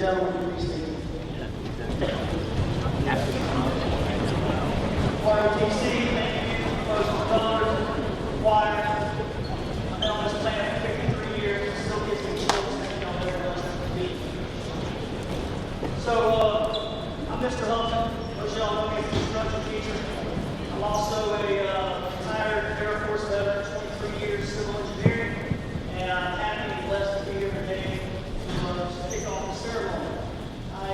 gentlemen, please stand. YOTC, thank you for closing colors, choir. I've been on this planet for 53 years. It still gives me chills thinking on there does for me. So, I'm Mr. Humpton. Most of y'all know me as a construction teacher. I'm also a retired Air Force veteran, 23 years civil engineering, and I'm happy and blessed to be here today to kick off the ceremony. I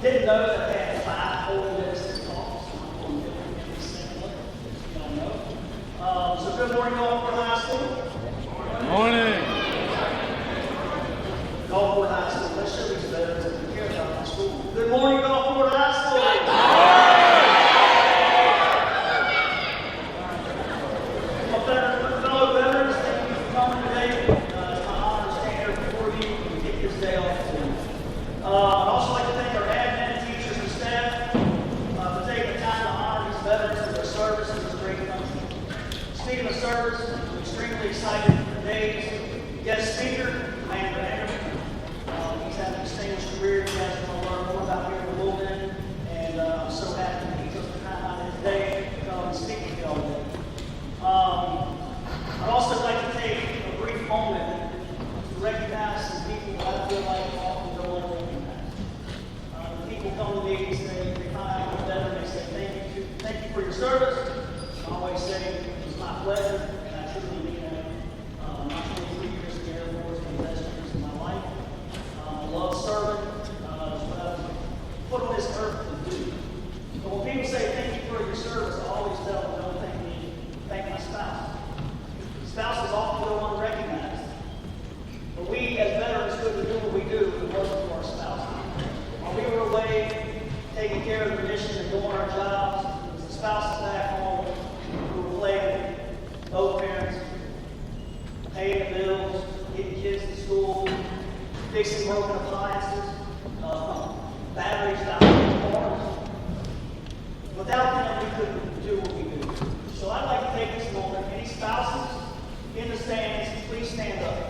didn't know that they had 5 holy witnesses talks. So good morning, Gulfport High School. Good morning. Gulfport High School. Let's show these veterans that we care about my school. Good morning, Gulfport High School. Fellow veterans, thank you for coming today. It's my honor to stand here before you and kick this day off today. I'd also like to thank our admin, teachers, and staff for taking the time to honor these veterans for their service in this great country. Speaking of service, I'm extremely excited for today's guest speaker, Commander Anderson. He's had an distinguished career. You guys are going to learn more about here in a little bit. And I'm so happy that he took the time out of his day to come and speak with you all today. I'd also like to take a brief moment to recognize some people that I feel like often go unrecognized. When people come to me and say, they find out I'm a veteran, they say, thank you for your service. I always say, it's my pleasure, and I truly mean that. My 23 years in the Air Force have been the best years of my life. I love serving. It's what I was put on this earth to do. But when people say thank you for your service, I always tell them, don't thank me, thank my spouse. Spouses often go unrecognized. But we, as veterans, couldn't do what we do if it wasn't for our spouses. While we were away, taking care of the mission and doing our jobs, it was the spouses back home who were playing both parents, paying the bills, getting kids to school, fixing broken appliances, batteries down in the cars. Without them, we couldn't do what we do. So I'd like to take this moment. Any spouses in the stands, please stand up.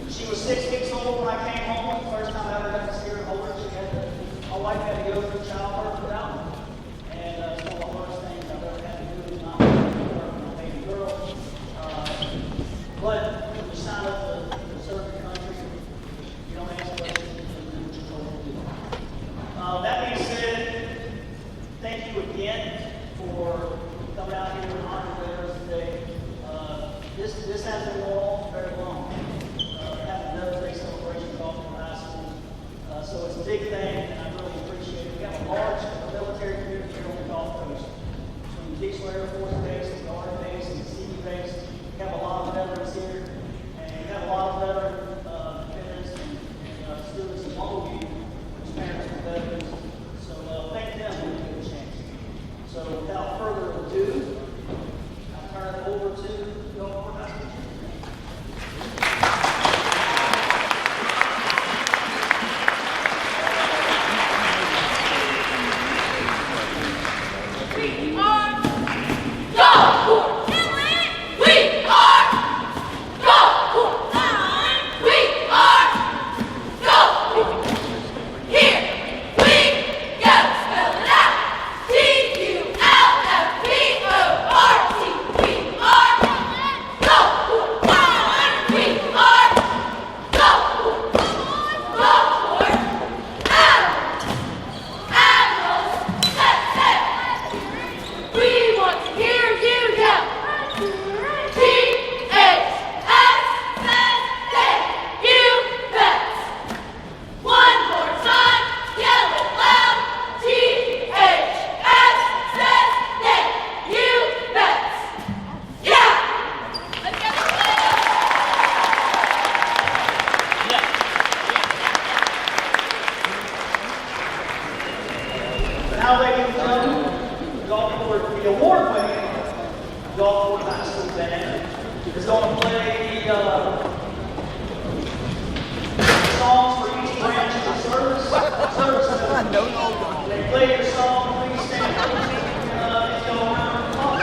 She was 6 weeks old when I came home. The first time I ever got to see her and hold her. My wife had to go through childbirth without me. And it's one of the hardest things I've ever had to do with my baby girl. But when you sign up to serve your country, you don't ask questions, you do what you're told to do. That being said, thank you again for coming out here and honoring veterans today. This has been going on very long. Having Veterans Day Celebration at Gulfport High School. So it's a big thing, and I really appreciate it. We have a large military community here on the Gulf Coast. From the Diesel Air Force Base, the Guard Base, and the Sea Base. We have a lot of veterans here, and we have a lot of veteran parents and students among you whose parents are veterans. So thank them when you get a chance. So without further ado, I'll turn it over to Gulfport High School. Now, ladies and gentlemen, the award-winning Gulfport High School band is going to play the songs for each branch of the service. They play your song, please stand up and go around the clock.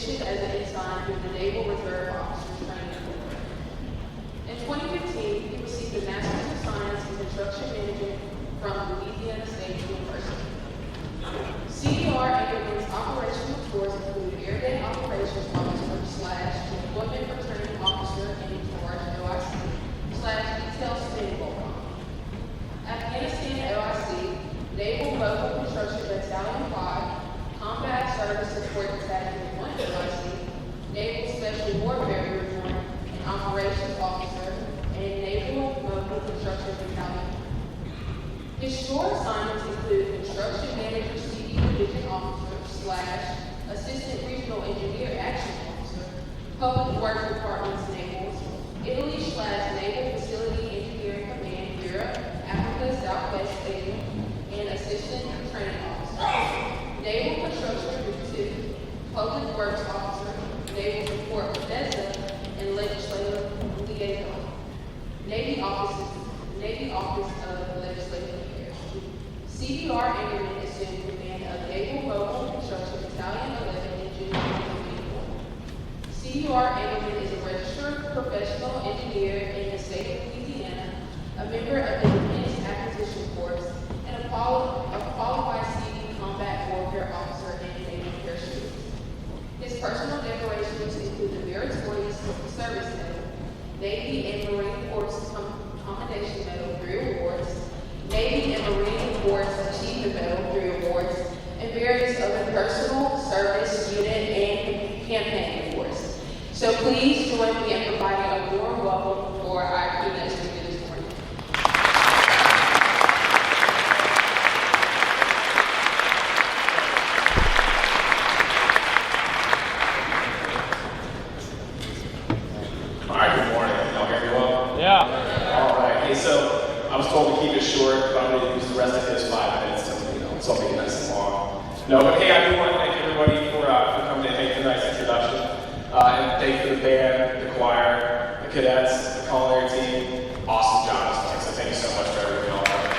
position as an ensign through the Naval Reserve Officers Training Program. In 2015, he received a Master's of Science in Construction Management from Louisiana State University. CDR Enderman's operational tours include Air Day Operations Officer / Deployment Returning Officer in charge OIC / Detail Spin Program. Afghanistan OIC, Naval Mobile Construction Battalion 5, Combat Service Support Battalion 1 OIC, Naval Special Warfare Group 1, and Operations Officer, and Naval Mobile Construction Battalion. His short assignments include Construction Manager CD Division Officer / Assistant Regional Engineer Action Officer, Public Works Department's Navals, Italy / Naval Facility Engineering Command, Europe, Africa, Southwest Asia, and Assistant Training Officer. Naval Construction Group 2, Public Works Officer, Naval Support Bethesda, and Legislative Liaison. Navy Office of Legislative Affairs. CDR Enderman assumed command of Naval Mobile Construction Battalion 11 in June 2024. CDR Enderman is a registered professional engineer in the state of Louisiana, a member of the Defense Acquisition Corps, and a qualified CD Combat Warfare Officer and Naval Parachutist. His personal decorations include the Meritorious Service Medal, Navy and Marine Corps Commendation Medal, 3 awards, Navy and Marine Corps Achievement Medal, 3 awards, and various other personal, service, unit, and campaign awards. So please join me in providing a warm welcome for our keynote speaker this morning. All right, good morning. Y'all hear me well? Yeah. All right. Hey, so I was told to keep it short, but I'm going to use the rest of his 5 minutes to, so make it nice and long. No, but hey, I do want to thank everybody for coming to make tonight's introduction. And thank you to the band, the choir, the cadets, the culinary team. Awesome job this morning. So thank you so much for everybody all there.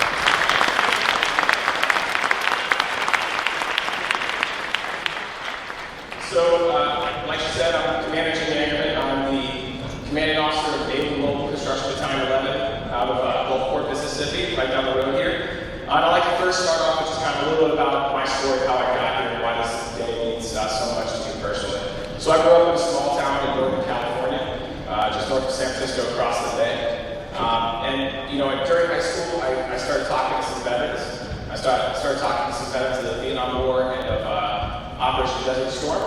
So, like she said, I'm Commander Jim Angerman. I'm the Commanding Officer of Naval Mobile Construction Battalion 11 out of Gulfport, Mississippi, right down the road here. I'd like to first start off with just kind of a little bit about my story, how I got here, and why this day means so much to me personally. So I grew up in a small town in Northern California, just north of San Francisco, across the bay. And during high school, I started talking to some veterans. I started talking to some veterans of the Vietnam War and of Operation Desert Storm.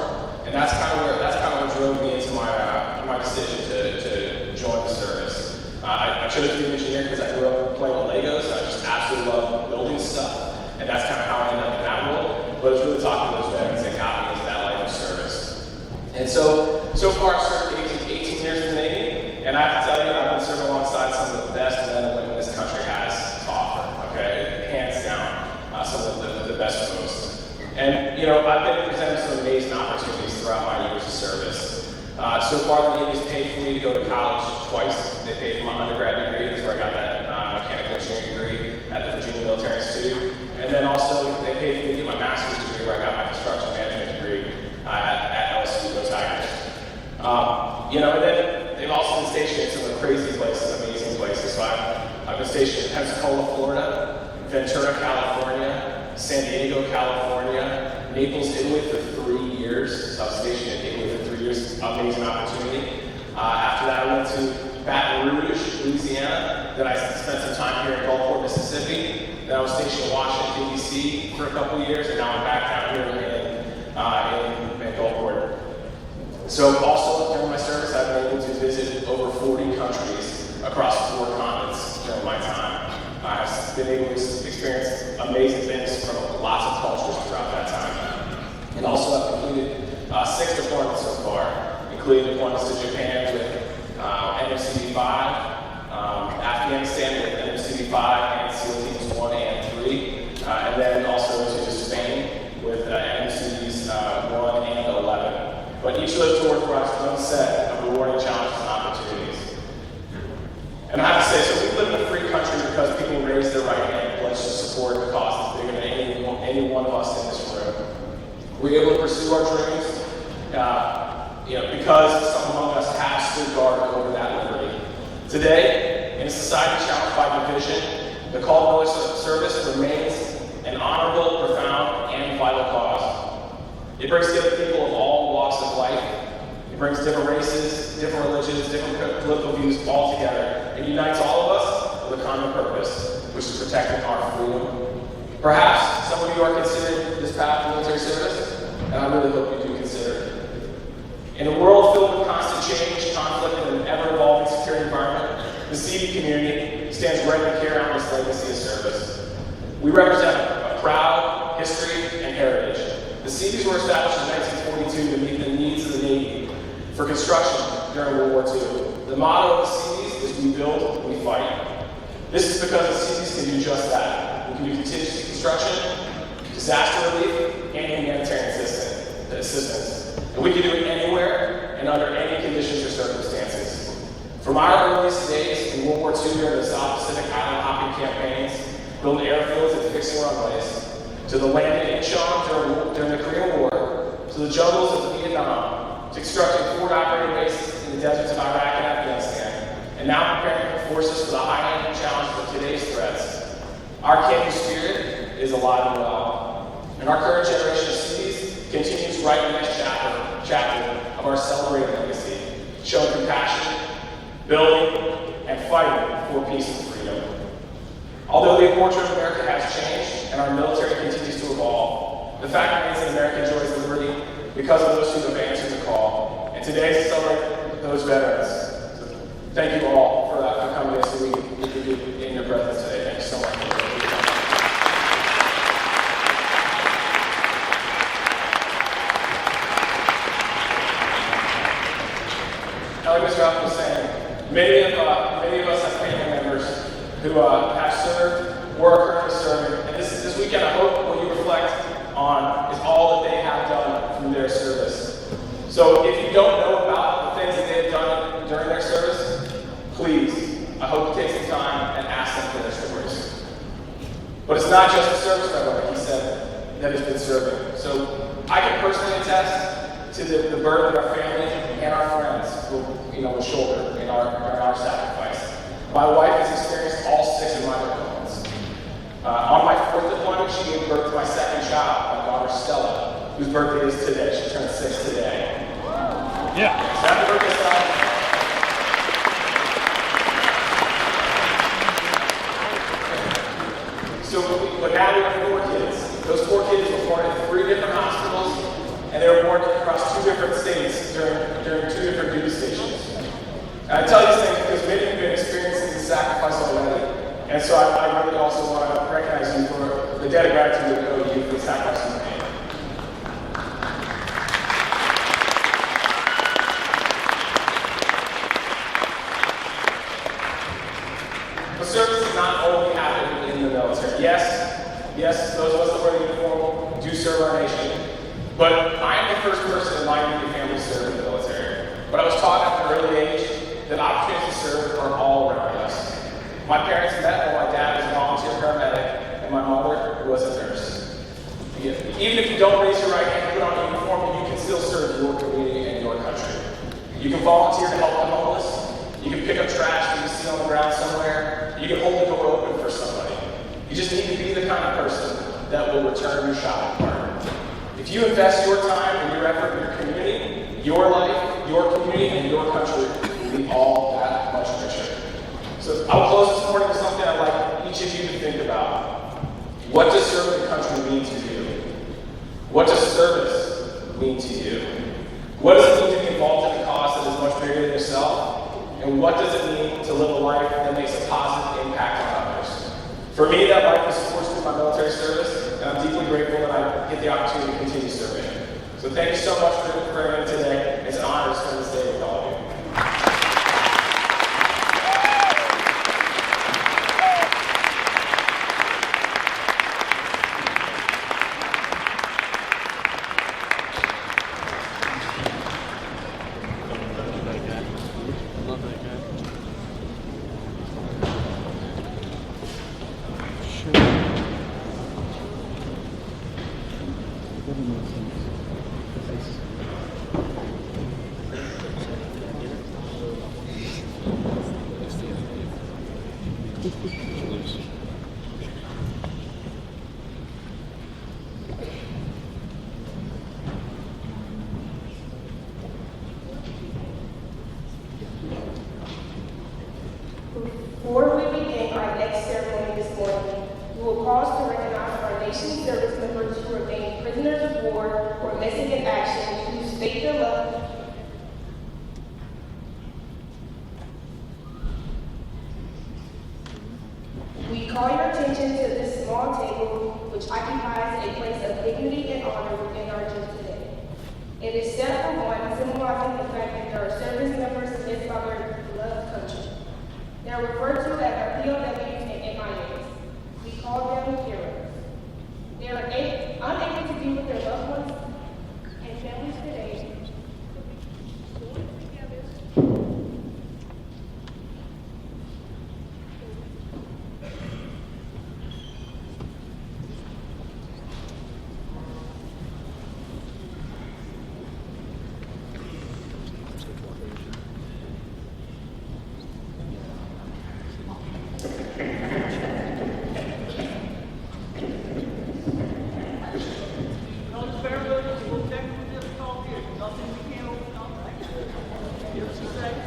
And that's kind of what drove me into my decision to join the service. I chose to be an engineer because I grew up playing with Legos. I just absolutely love building stuff, and that's kind of how I ended up in that role. But it's really talking to those veterans that got me into that life of service. And so far I've served 18 years in the Navy, and I have to tell you, I've been serving alongside some of the best men and women this country has to offer. Okay, hands down, some of the best folks. And I've been presented some amazing opportunities throughout my years of service. So far, the Navy's paid for me to go to college twice. They paid for my undergrad degree. That's where I got that mechanical engineering degree at the Virginia Military Institute. And then also, they paid for me to get my master's degree where I got my construction management degree at LSU, Go Tigers. And then they've also been stationed in some of the crazy places, amazing places. So I've been stationed in Pensacola, Florida, Ventura, California, San Diego, California, Naples, Italy for 3 years. So I was stationed in Italy for 3 years, amazing opportunity. After that, I went to Baton Rouge, Louisiana. Then I spent some time here in Gulfport, Mississippi. Then I was stationed in Washington, D.C. for a couple of years, and now I'm back down here in Gulfport. So also during my service, I've been able to visit over 40 countries across 4 continents during my time. I've been able to experience amazing things from lots of cultures throughout that time. And also I've completed 6 deployments so far, including deployments to Japan with NMCD-5, Afghanistan with NMCD-5 and SEAL Teams 1 and 3, and then also to Spain with NMCDs 1 and 11. But each of those tours brought us one set of rewarding challenges and opportunities. And I have to say, so we live in a free country because people raise their right hand and pledge to support the cause that's bigger than any one of us in this room. We're able to pursue our dreams because some among us have stood guard over that liberty. Today, in a society challenged by division, the call to military service remains an honorable, profound, and vital cause. It brings together people of all walks of life. It brings different races, different religions, different political views all together, and unites all of us with a common purpose, which is protecting our freedom. Perhaps some of you are considering this path to military service, and I really hope you do consider it. In a world filled with constant change, conflict, and an ever-evolving security environment, the CD community stands ready to carry on this legacy of service. We represent a proud history and heritage. The CDs were established in 1942 to meet the needs of the Navy for construction during World War II. The motto of the CDs is "We build, we fight." This is because the CDs can do just that. We can do contingency construction, disaster relief, and humanitarian assistance. And we can do it anywhere and under any conditions or circumstances. From our earliest days in World War II during the South Pacific island hopping campaigns, building airfields and fixing runways, to the landing in Incheon during the Korean War, to the jungles of Vietnam, to constructing forward operating bases in the deserts of Iraq and Afghanistan, and now preparing forces for the high-end challenge of today's threats. Our camping spirit is alive and well, and our current generation of cities continues right in the next chapter of our celebrated legacy, showing compassion, building, and fighting for peace and freedom. Although the portrait of America has changed and our military continues to evolve, the fact remains that America enjoys liberty because of those who have answered the call. And today is to celebrate those veterans. So thank you all for coming in so we can be in your presence today. Thank you so much. Like Mr. Allen was saying, many of us have family members who have served or are currently serving. And this weekend, I hope what you reflect on is all that they have done through their service. So if you don't know about the things that they have done during their service, please, I hope you take some time and ask them for their stories. But it's not just the service member, like he said, that has been serving. So I can personally attest to the burden that our family and our friends will shoulder in our sacrifice. My wife has experienced all 6 of my deployments. On my 4th deployment, she gave birth to my 2nd child, my daughter Stella, whose birthday is today. She turned 6 today. Yeah. So happy birthday, Stella. But now we have 4 kids. Those 4 kids were born in 3 different hospitals, and they were born across 2 different states during 2 different duty stations. And I tell you these things because many of you have been experiencing the sacrifice already. And so I really also want to recognize you for the debt of gratitude that we owe you for the sacrifice you made. But service does not only happen in the military. Yes, those of us that wear the uniform do serve our nation. But I am the first person in my immediate family to serve in the military. But I was taught at an early age that opportunities to serve are all around us. My parents met when my dad was a volunteer paramedic and my mother was a nurse. Even if you don't raise your right hand and put on a uniform, you can still serve your community and your country. You can volunteer to help the homeless. You can pick up trash that you see on the ground somewhere. You can hold the door open for somebody. You just need to be the kind of person that will return your shopping cart. If you invest your time and your effort in your community, your life, your community, and your country will be all that much richer. So I'll close this morning with something I'd like each of you to think about. What does serving the country mean to you? What does service mean to you? What does it mean to be involved in a cause that is much bigger than yourself? And what does it mean to live a life that makes a positive impact on others? For me, that life was forged through my military service, and I'm deeply grateful that I get the opportunity to continue serving. So thank you so much for bringing me today. It's an honor to spend this day with all of you. Sure. state their love. We call your attention to this small table, which occupies a place of dignity and honor within our gym today. It is set for one, symbolizing the fact that there are service members missed by their beloved country. They are referred to as our POWs and MIAs. We call them heroes. They are unable to be with their loved ones and families today. Those variables will check with this call here. Nothing we can't overcome, right? Give us a second.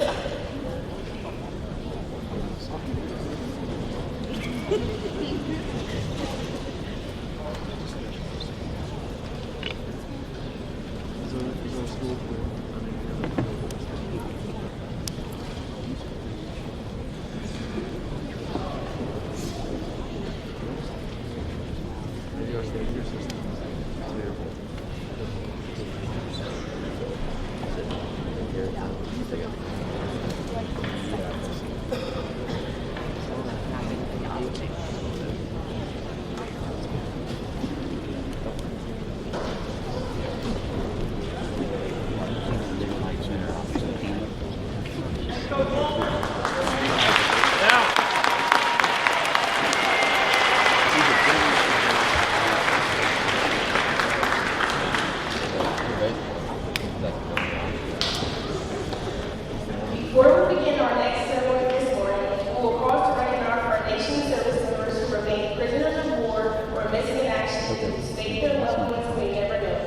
Before we begin our next ceremony this morning, we will pause to recognize our nation's service members who remain prisoners of war or missing in action due to state their loved ones may never know.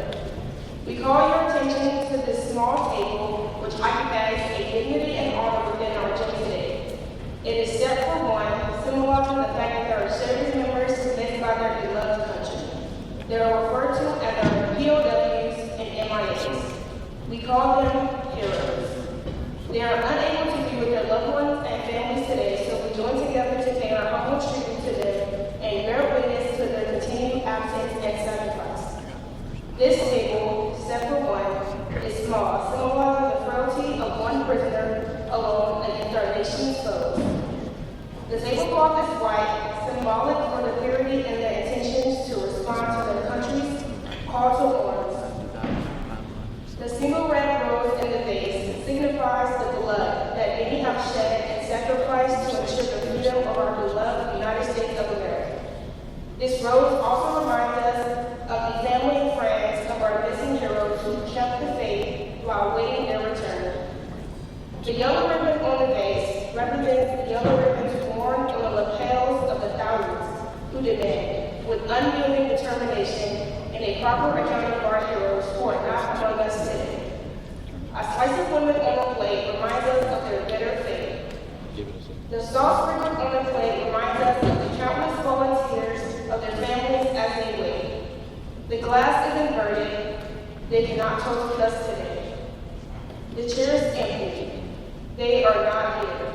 We call your attention to this small table, which occupies a dignity and honor within our gym today. It is set for one, symbolizing the fact that there are service members missed by their beloved country. They are referred to as our POWs and MIAs. We call them heroes. They are unable to be with their loved ones and families today, so we join together to pay our humble tribute to them and bear witness to their continued absence and sacrifice. This table, set for one, is small, symbolizing the frailty of one prisoner alone against our nation's foes. The tablecloth is white, symbolic for the purity and their intentions to respond to their country's call to arms. The single red rose in the vase signifies the blood that many have shed and sacrificed to ensure the freedom of our beloved United States of America. This rose also reminds us of the family and friends of our missing heroes who kept the faith while waiting their return. The yellow ribbon on the vase represents the yellow ribbons worn on the lapels of the thousands who demand, with unyielding determination, and a proper accounting of our heroes who are not among us today. A slice of lemon on the plate reminds us of their bitter fate. The sauce sprinkled on the plate reminds us of the countless volunteers of their families as they wait. The glass is inverted. They cannot toast with us today. The chair is empty. They are not here.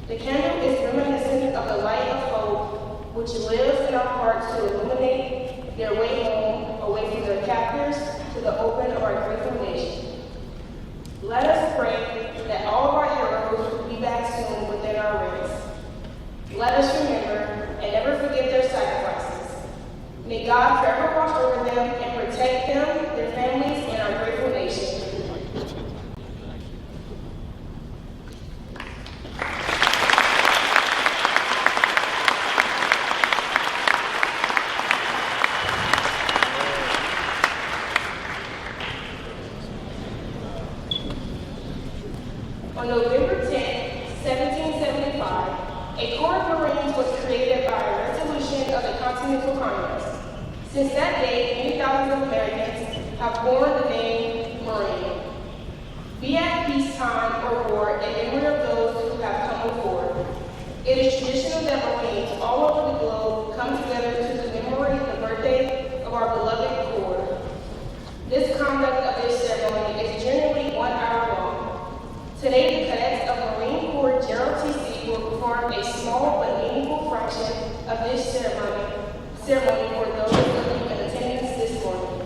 The candle is reminiscent of the light of hope, which lives in our hearts to illuminate their way home, away from their captors, to the open of our grateful nation. Let us pray that all of our heroes will be back soon within our ranks. Let us remember and never forget their sacrifices. May God forever watch over them and protect them, their families, and our grateful nation. On November 10, 1775, a Corps of Marines was created by a resolution of the Continental Congress. Since that day, many thousands of Americans have borne the name Marine. Be at peacetime or war in memory of those who have come before. It is traditional that Marines all over the globe come together to commemorate the birthday of our beloved Corps. This conduct of this ceremony is generally 1 hour long. Today, the cadets of Marine Corps General TC will perform a small but meaningful fraction of this ceremony for those living in attendance this morning.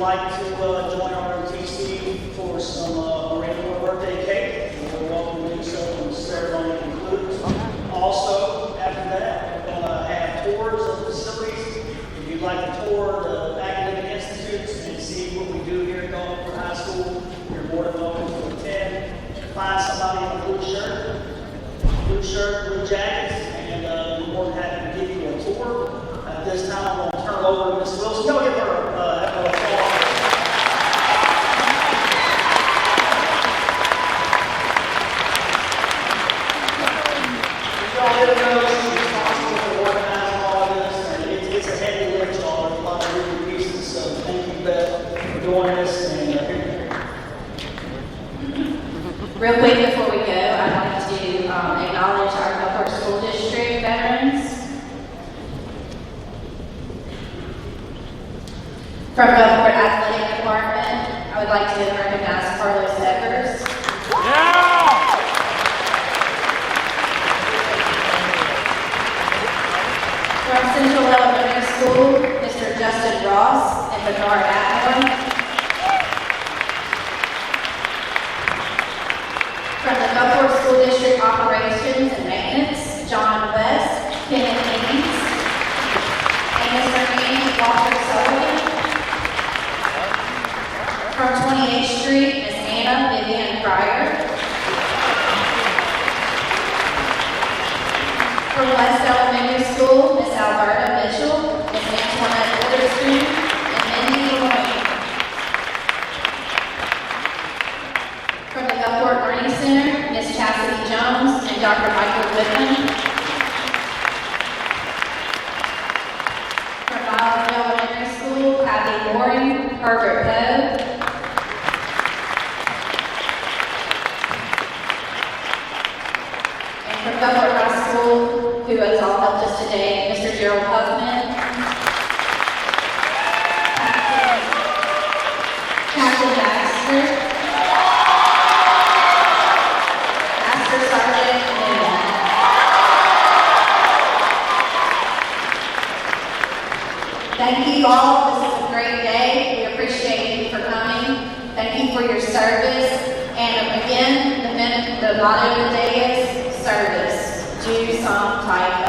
like to join our ROTC for some random birthday cake, you're welcome to do so when the ceremony concludes. Also, after that, we're going to have tours of the facilities. If you'd like to tour the academic institutes and see what we do here at Gulfport High School, you're more than welcome to attend. Find somebody in a blue shirt, blue jackets, and we're more than happy to give you a tour. At this time, I'm going to turn it over to Ms. Wilson. Go give her a applause. Y'all didn't know she's responsible for organizing all of this, and it's a heavy lift, y'all. There's a lot of moving pieces, so thank you, Beth, for doing this. And real quick before we go, I'd like to acknowledge our Gulfport School District veterans. From Gulfport Athletic Department, I would like to recognize Carlos Evers. From Central Elementary School, Mr. Justin Ross and Bernard Atmore. From the Gulfport School District Operations and Maintenance, John West, Kenneth Haynes, Amos Murphy, Walter Sullivan. From 28th Street, Miss Anna Vivian Pryor. From West Elementary School, Miss Alberta Mitchell, Miss Antoinette Witherspoon, and Mindy Lloyd. From the Gulfport Learning Center, Miss Chastity Jones and Dr. Michael Whitman. From Miles Elementary School, Kathy Loring, Herbert Poe. And from Gulfport High School, who has all helped us today, Mr. Gerald Huffman, Captain Baxter, Master Sergeant Newman. Thank you all. This is a great day. We appreciate you for coming. Thank you for your service. And again, the motto of the day is service. Do some type